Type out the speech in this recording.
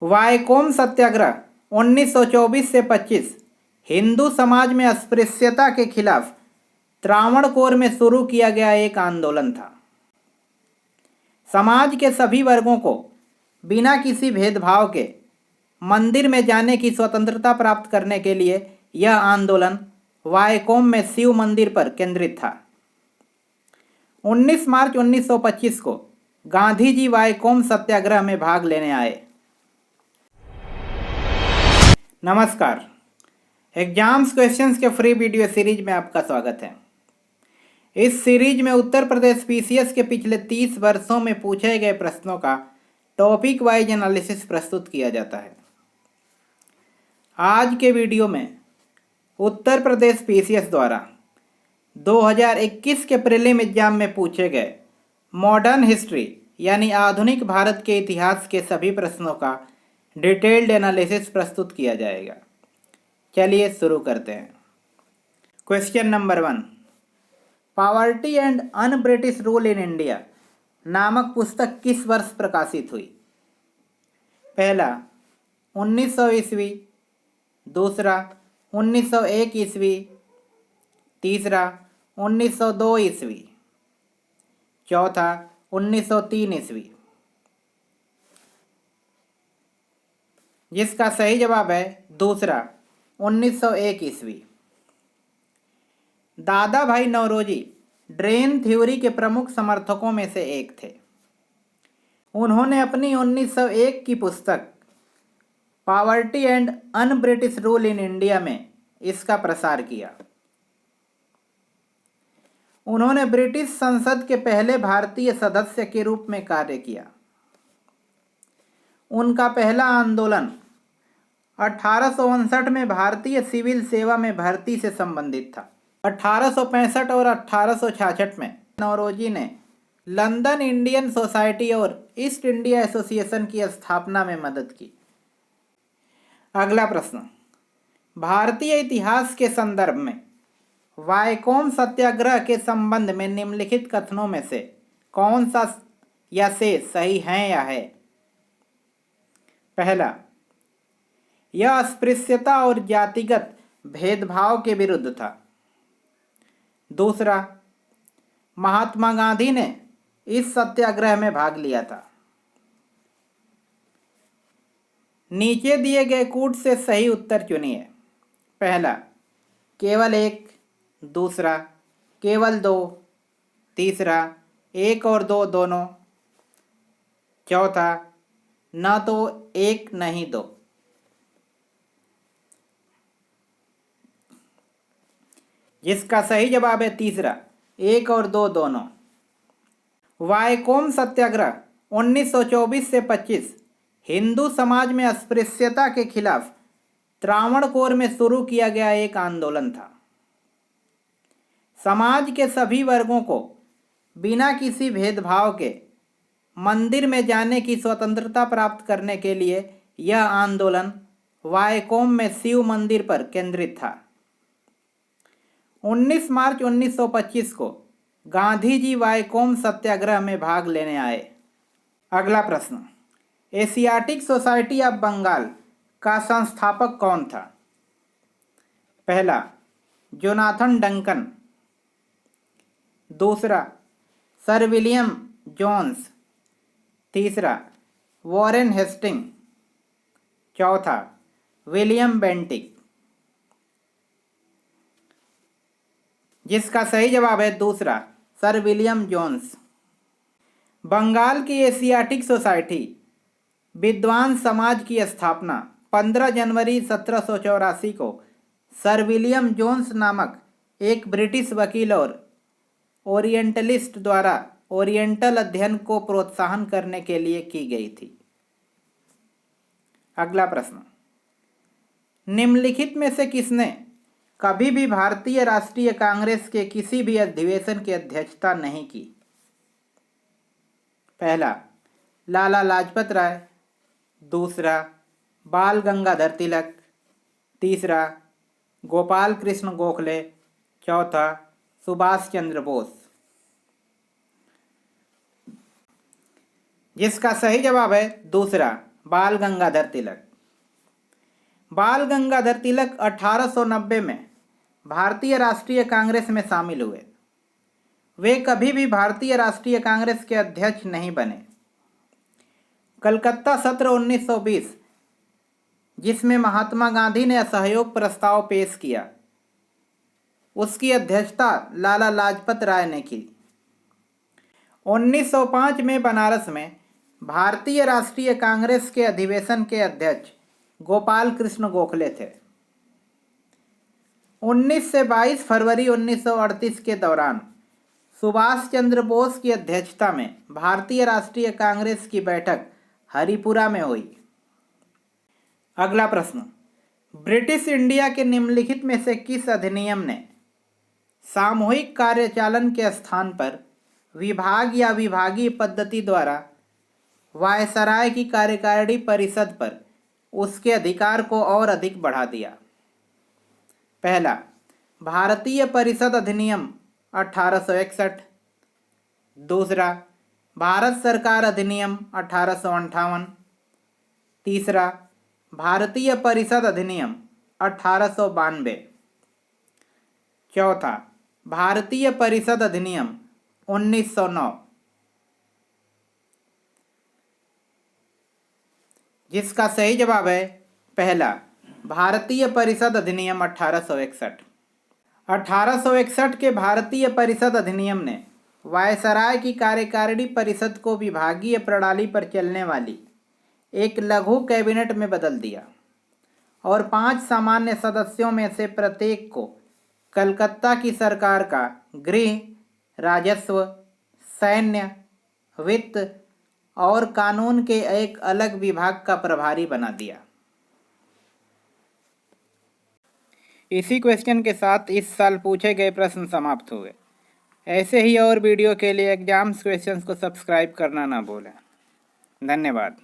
वायकोम सत्याग्रह 1924 से 25 हिंदू समाज में अस्पृश्यता के खिलाफ त्रावणकोर में शुरू किया गया एक आंदोलन था। समाज के सभी वर्गों को बिना किसी भेदभाव के मंदिर में जाने की स्वतंत्रता प्राप्त करने के लिए यह आंदोलन वायकोम में शिव मंदिर पर केंद्रित था। 19 मार्च 1925 को गांधी जी वायकोम सत्याग्रह में भाग लेने आए। नमस्कार, एग्जाम्स क्वेश्चंस के फ्री वीडियो सीरीज में आपका स्वागत है। इस सीरीज में उत्तर प्रदेश पीसीएस के पिछले 30 वर्षों में पूछे गए प्रश्नों का टॉपिक वाइज एनालिसिस प्रस्तुत किया जाता है। आज के वीडियो में उत्तर प्रदेश पीसीएस द्वारा 2021 के प्रीलिम एग्जाम में पूछे गए मॉडर्न हिस्ट्री यानी आधुनिक भारत के इतिहास के सभी प्रश्नों का डिटेल्ड एनालिसिस प्रस्तुत किया जाएगा। चलिए शुरू करते हैं। Question number 1, poverty and un British rule in India नामक पुस्तक किस वर्ष प्रकाशित हुई? पहला 1900 ईस्वी, दूसरा 1901 ईस्वी, तीसरा 1902 ईस्वी, चौथा 1903 ईस्वी। जिसका सही जवाब है दूसरा 1901 ईस्वी। दादा भाई नौरोजी ड्रेन थ्योरी के प्रमुख समर्थकों में से एक थे। उन्होंने अपनी 1901 की पुस्तक poverty and un British rule in India में इसका प्रसार किया। उन्होंने ब्रिटिश संसद के पहले भारतीय सदस्य के रूप में कार्य किया। उनका पहला आंदोलन 1859 में भारतीय सिविल सेवा में भर्ती से संबंधित था। 1865 और 1866 में नौरोजी ने लंदन इंडियन सोसाइटी और ईस्ट इंडिया एसोसिएशन की स्थापना में मदद की। अगला प्रश्न, भारतीय इतिहास के संदर्भ में वायकोम सत्याग्रह के संबंध में निम्नलिखित कथनों में से कौन सा या से सही है या है? पहला, यह अस्पृश्यता और जातिगत भेदभाव के विरुद्ध था। दूसरा, महात्मा गांधी ने इस सत्याग्रह में भाग लिया था। नीचे दिए गए कूट से सही उत्तर चुनिए। पहला, केवल एक, दूसरा केवल दो, तीसरा एक और दो दोनों, चौथा न तो एक नहीं दो। जिसका सही जवाब है तीसरा, एक और दो दोनों। वायकोम सत्याग्रह 1924 से 25 हिंदू समाज में अस्पृश्यता के खिलाफ त्रावणकोर में शुरू किया गया एक आंदोलन था। समाज के सभी वर्गों को बिना किसी भेदभाव के मंदिर में जाने की स्वतंत्रता प्राप्त करने के लिए यह आंदोलन वायकोम में शिव मंदिर पर केंद्रित था। 19 मार्च 1925 को गांधी जी वायकोम सत्याग्रह में भाग लेने आए। अगला प्रश्न, एशियाटिक सोसाइटी ऑफ बंगाल का संस्थापक कौन था? पहला, जोनाथन डंकन, दूसरा सर विलियम जोन्स, तीसरा वॉरेन हेस्टिंग, चौथा विलियम बेंटिक। जिसका सही जवाब है दूसरा, सर विलियम जोन्स। बंगाल की एशियाटिक सोसाइटी विद्वान समाज की स्थापना 15 जनवरी 1784 को सर विलियम जोन्स नामक एक ब्रिटिश वकील और ओरिएंटलिस्ट द्वारा ओरिएंटल अध्ययन को प्रोत्साहन करने के लिए की गई थी। अगला प्रश्न, निम्नलिखित में से किसने कभी भी भारतीय राष्ट्रीय कांग्रेस के किसी भी अधिवेशन की अध्यक्षता नहीं की? पहला, लाला लाजपत राय, दूसरा बाल गंगाधर तिलक, तीसरा गोपाल कृष्ण गोखले, चौथा सुभाष चंद्र बोस। जिसका सही जवाब है दूसरा, बाल गंगाधर तिलक। बाल गंगाधर तिलक 1890 में भारतीय राष्ट्रीय कांग्रेस में शामिल हुए। वे कभी भी भारतीय राष्ट्रीय कांग्रेस के अध्यक्ष नहीं बने। कलकत्ता सत्र 1920, जिसमें महात्मा गांधी ने असहयोग प्रस्ताव पेश किया, उसकी अध्यक्षता लाला लाजपत राय ने की। 1905 में बनारस में भारतीय राष्ट्रीय कांग्रेस के अधिवेशन के अध्यक्ष गोपाल कृष्ण गोखले थे। 19 से 22 फरवरी 1938 के दौरान सुभाष चंद्र बोस की अध्यक्षता में भारतीय राष्ट्रीय कांग्रेस की बैठक हरिपुरा में हुई। अगला प्रश्न, ब्रिटिश इंडिया के निम्नलिखित में से किस अधिनियम ने सामूहिक कार्यचालन के स्थान पर विभाग या विभागीय पद्धति द्वारा वायसराय की कार्यकारिणी परिषद पर उसके अधिकार को और अधिक बढ़ा दिया? पहला, भारतीय परिषद अधिनियम 1861। दूसरा, भारत सरकार अधिनियम 1858। तीसरा, भारतीय परिषद अधिनियम 1892। चौथा, भारतीय परिषद अधिनियम 1909, जिसका सही जवाब है पहला, भारतीय परिषद अधिनियम 1861। 1861 के भारतीय परिषद अधिनियम ने वायसराय की कार्यकारिणी परिषद को विभागीय प्रणाली पर चलने वाली एक लघु कैबिनेट में बदल दिया और 5 सामान्य सदस्यों में से प्रत्येक को कलकत्ता की सरकार का गृह, राजस्व, सैन्य, वित्त और कानून के एक अलग विभाग का प्रभारी बना दिया। इसी क्वेश्चन के साथ इस साल पूछे गए प्रश्न समाप्त हुए। ऐसे ही और वीडियो के लिए एग्जाम्स क्वेश्चंस को सब्सक्राइब करना ना भूलें। धन्यवाद।